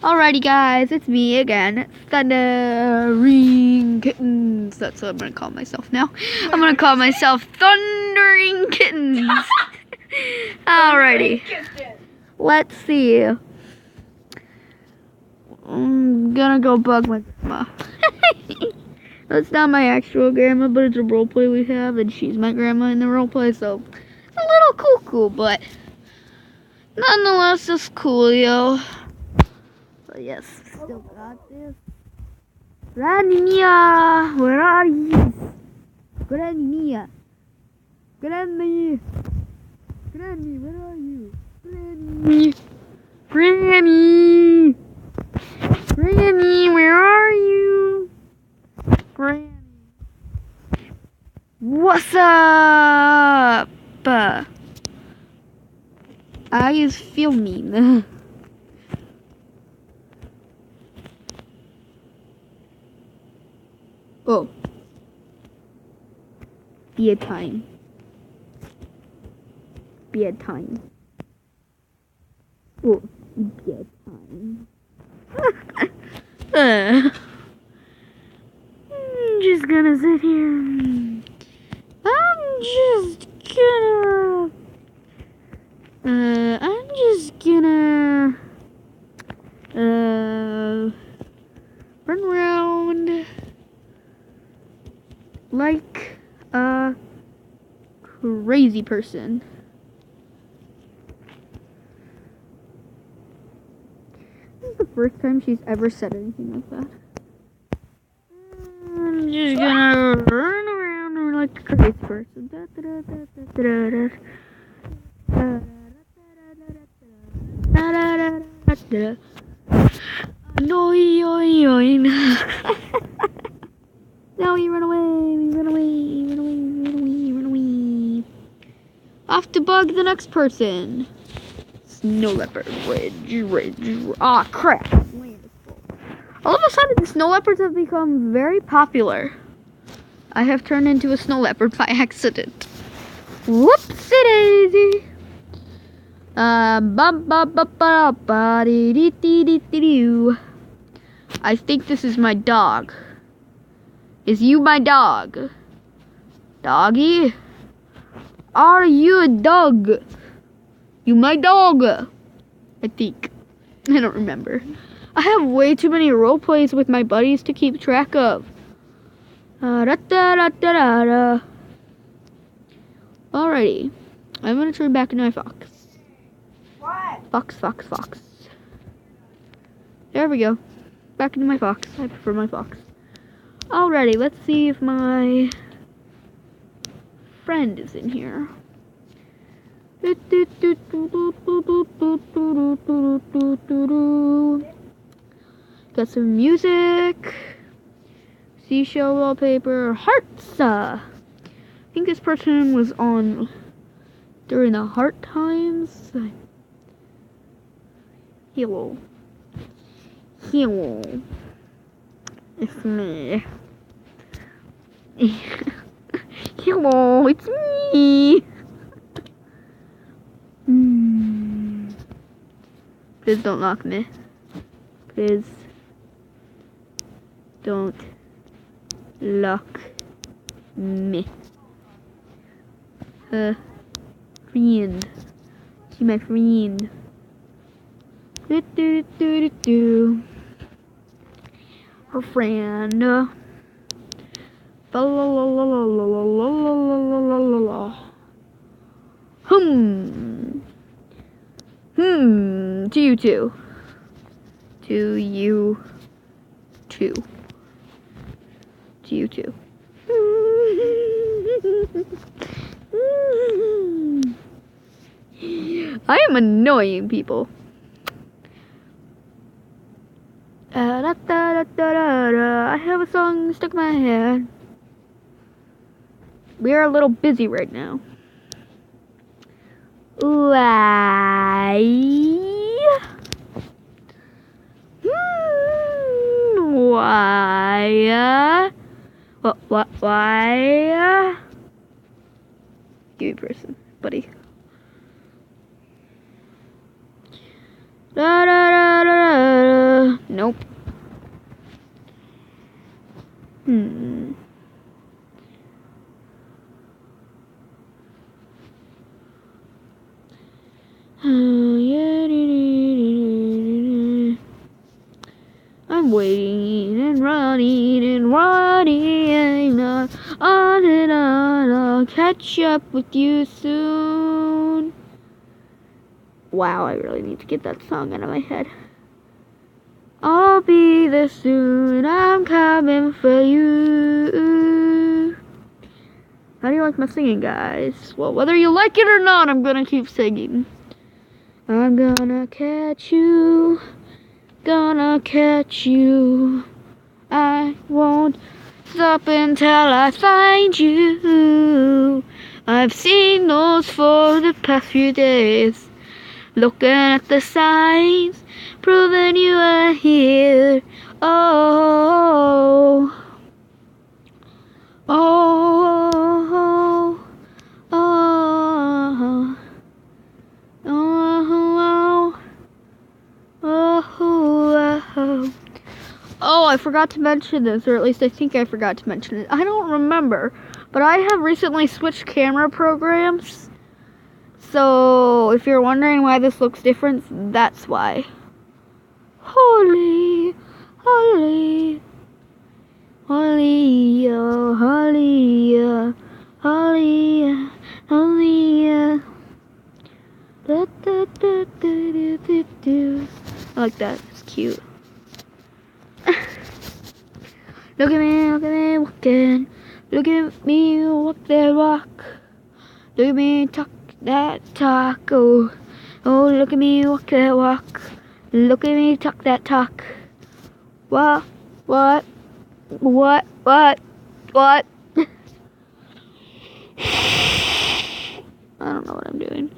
Alrighty guys, it's me again, Thundering Kittens. That's what I'm gonna call myself now. I'm gonna call myself Thundering Kittens. Alrighty, let's see. I'm gonna go bug my grandma. That's not my actual grandma, but it's a roleplay we have, and she's my grandma in the roleplay, so it's a little cuckoo, but nonetheless, it's cool, yo. But yes, still got this. Granny, where are you? Granny, Granny, Granny, where are you? Granny, Granny, Granny, where are you? Granny, what's up? I is filming. Oh. Bedtime. Bedtime. Oh, bedtime. I'm just gonna sit here. I'm just gonna run around like a crazy person. This is the first time she's ever said anything like that. I'm just gonna run around like a crazy person. No, no, you run away, you run away, you run away, you run away, you run away. Off to bug the next person. Snow leopard, ridge. Ah, crap. All of a sudden, the snow leopards have become very popular. I have turned into a snow leopard by accident. Whoopsie daisy. I think this is my dog. Is you my dog? Doggy? Are you a dog? You my dog? I think. I don't remember. I have way too many role plays with my buddies to keep track of. Alrighty. I'm gonna turn back into my fox. What? Fox. There we go. Back into my fox. I prefer my fox. Alrighty, let's see if my friend is in here. Got some music. Seashell wallpaper. Hearts. I think this person was on during the heart times. Hello. It's me. Hello, it's me. Please don't lock me. Please don't lock me. Friend. She's my friend. Her friend. To you too. To you too. To you too. I am annoying people. I have a song stuck in my head. We are a little busy right now. Why? Why? What? Why? Give me a person, buddy. Da da da da da. I'm waiting and running and running on and on. I'll catch up with you soon. Wow, I really need to get that song out of my head. I'll be there soon. I'm coming for you. How do you like my singing, guys? Well, whether you like it or not, I'm gonna keep singing. I'm gonna catch you. Gonna catch you. I won't stop until I find you. I've seen those for the past few days. Looking at the signs, proving you are here. Oh, oh, oh, oh, oh, oh. Oh, I forgot to mention this, or at least I think I forgot to mention it. I don't remember, but I have recently switched camera programs. So, if you're wondering why this looks different, that's why. Holy, holy, holy, holy, holy, holy. Da, da, da, da, da, da. I like that. It's cute. Look at me walking. Look at me walk that walk. Look at me talk that talk. Oh, oh, look at me walk that walk. Look at me talk that talk. What? I don't know what I'm doing.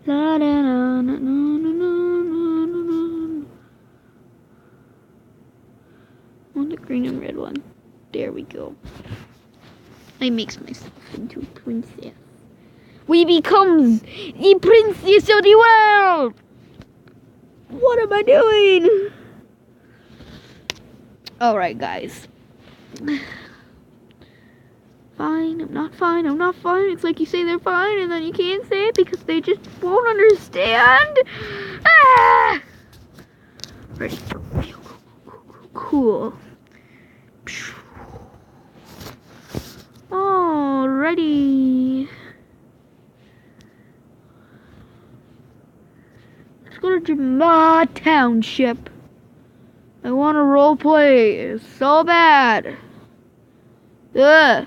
La, da, na, na, na, na, na, na, na. On the green and red one. There we go. I makes myself into a princess. We becomes the princess of the world. What am I doing? Alright, guys. Fine, I'm not fine, I'm not fine. It's like you say they're fine and then you can't say it because they just won't understand. Ah! Right. Cool. Alrighty. Let's go to Jama Township. I want to roleplay so bad. Ugh.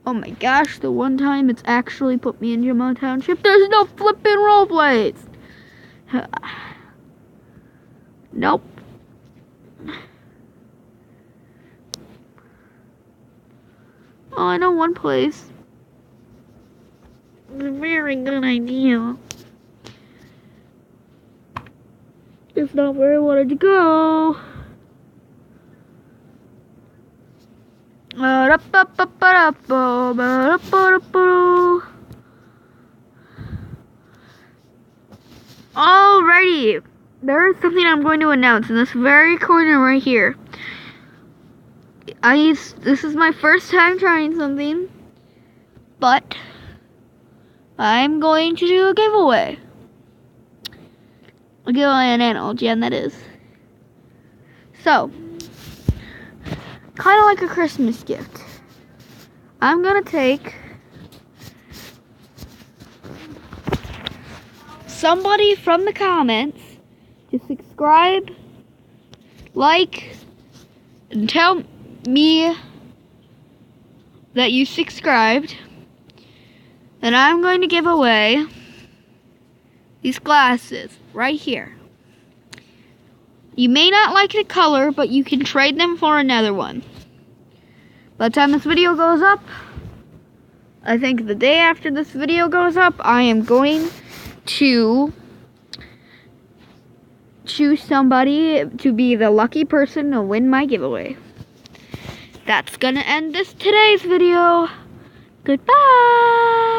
Oh my gosh, the one time it's actually put me in Jama Township, there's no flipping roleplays. Nope. Oh, I know one place. It's a very good idea. It's not where I wanted to go. Alrighty. There is something I'm going to announce in this very corner right here. This is my first time trying something, but I'm going to do a giveaway. A giveaway an animal gen, that is. So, kind of like a Christmas gift. I'm gonna take somebody from the comments to subscribe, like, and tell me that you subscribed, and I'm going to give away these glasses right here. You may not like the color, but you can trade them for another one. By the time this video goes up, I think the day after this video goes up, I am going to choose somebody to be the lucky person to win my giveaway. That's gonna end today's video. Goodbye.